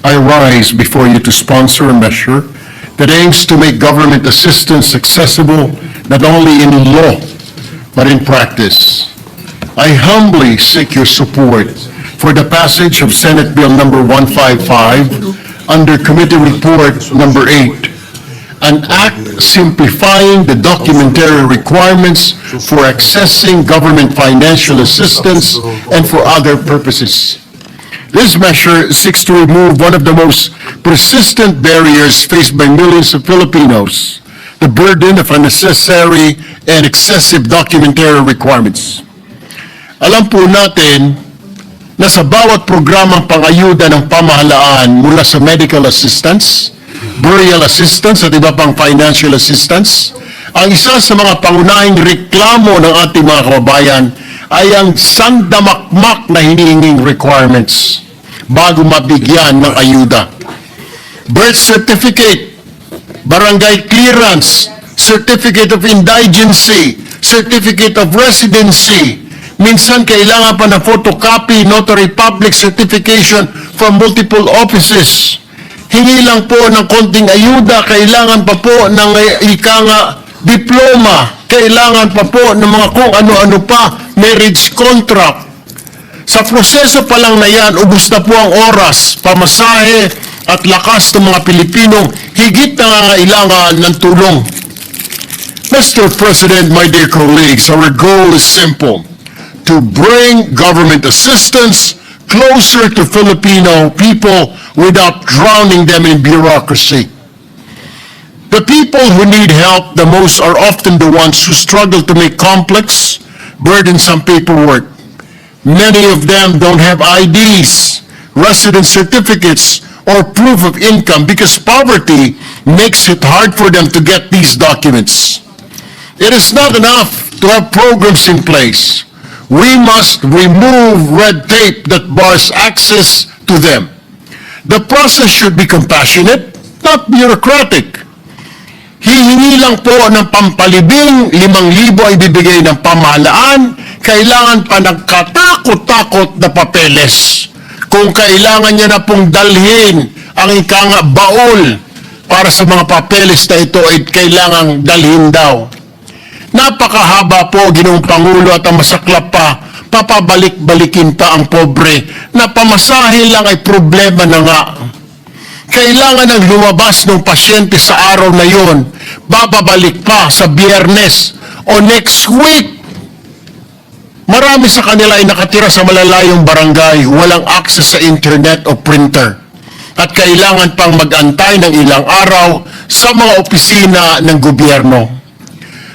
I rise before you to sponsor a measure that aims to make government assistance accessible not only in law, but in practice. I humbly seek your support for the passage of Senate Bill number 155 under Committee Report number 8, an act simplifying the documentary requirements for accessing government financial assistance and for other purposes. This measure seeks to remove one of the most persistent barriers faced by millions of Filipinos, the burden of unnecessary and excessive documentary requirements. Alam po natin na sa bawat programang pangayuda ng pamahalaan mula sa medical assistance, burial assistance at iba pang financial assistance, ang isa sa mga pangunahing reklamo ng ating mga kababayan ay ang sandamakmak na hinihinging requirements bago mabigyan ng ayuda. Birth certificate, barangay clearance, certificate of indigency, certificate of residency, minsan kailangan pa ng photocopy, notary public certification from multiple offices. Hingi lang po ng konting ayuda, kailangan pa po ng diploma, kailangan pa po ng mga kung ano-ano pa, marriage contract. Sa proseso pa lang na yan, ubos na po ang oras, pamasahe at lakas ng mga Pilipinong higit na nangangailangan ng tulong. Mr. President, my dear colleagues, our goal is simple: to bring government assistance closer to Filipino people without drowning them in bureaucracy. The people who need help the most are often the ones who struggle to make complex, burdensome paperwork. Many of them don't have IDs, residence certificates, or proof of income because poverty makes it hard for them to get these documents. It is not enough to have programs in place. We must remove red tape that bars access to them. The process should be compassionate, not bureaucratic. Hihingi lang po ng pampalibing, 5,000 ay bibigay ng pamahalaan, kailangan pa ng katakot-takot na papeles. Kung kailangan niya na pong dalhin ang ikang baol para sa mga papeles na ito ay kailangang dalhin daw. Napakahaba po, Ginoong Pangulo, at ang masaklap pa, papabalik-balikin pa ang pobre na pamasahe lang ay problema na nga. Kailangan ng lumabas ng pasyente sa araw na yon, bababalik pa sa Biyernes o next week. Marami sa kanila ay nakatira sa malalayong barangay, walang access sa internet o printer. At kailangan pang mag-antay ng ilang araw sa mga opisina ng gobyerno.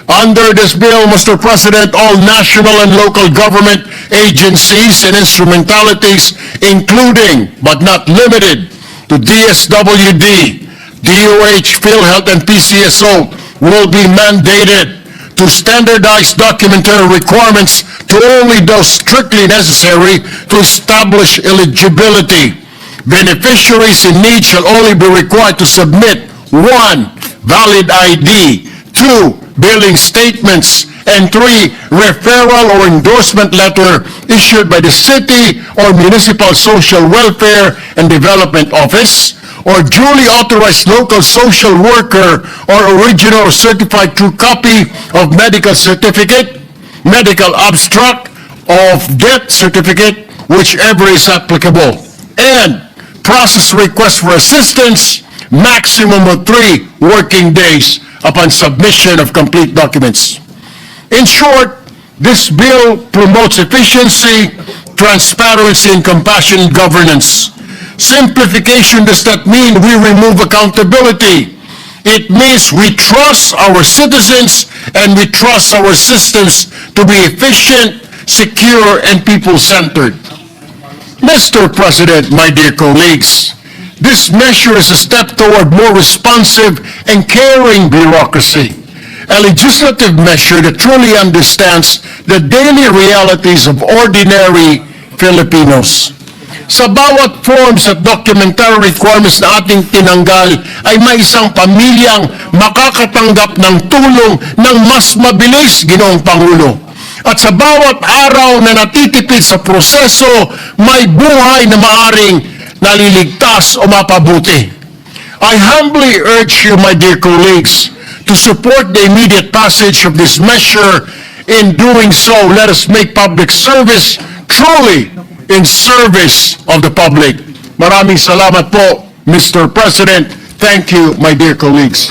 Under this bill, Mr. President, all national and local government agencies and instrumentalities, including but not limited to DSWD, DOH, PhilHealth, and PCSO, will be mandated to standardize documentary requirements to only those strictly necessary to establish eligibility. Beneficiaries in need shall only be required to submit 1. Valid ID, 2. Billing statements, and 3. Referral or endorsement letter issued by the city or municipal social welfare and development office or duly authorized local social worker or original or certified true copy of medical certificate, medical abstract of death certificate, whichever is applicable, and process request for assistance maximum of 3 working days upon submission of complete documents. In short, this bill promotes efficiency, transparency, and compassionate governance. Simplification does not mean we remove accountability. It means we trust our citizens and we trust our systems to be efficient, secure, and people-centered. Mr. President, my dear colleagues, this measure is a step toward more responsive and caring bureaucracy, a legislative measure that truly understands the daily realities of ordinary Filipinos. Sa bawat forms at documentary requirements na ating tinanggal ay may isang pamilyang makakatanggap ng tulong ng mas mabilis, Ginoong Pangulo. At sa bawat araw na natitipid sa proseso, may buhay na maaring naliligtas o mapabuti. I humbly urge you, my dear colleagues, to support the immediate passage of this measure. In doing so, let us make public service truly in service of the public. Maraming salamat po, Mr. President. Thank you, my dear colleagues.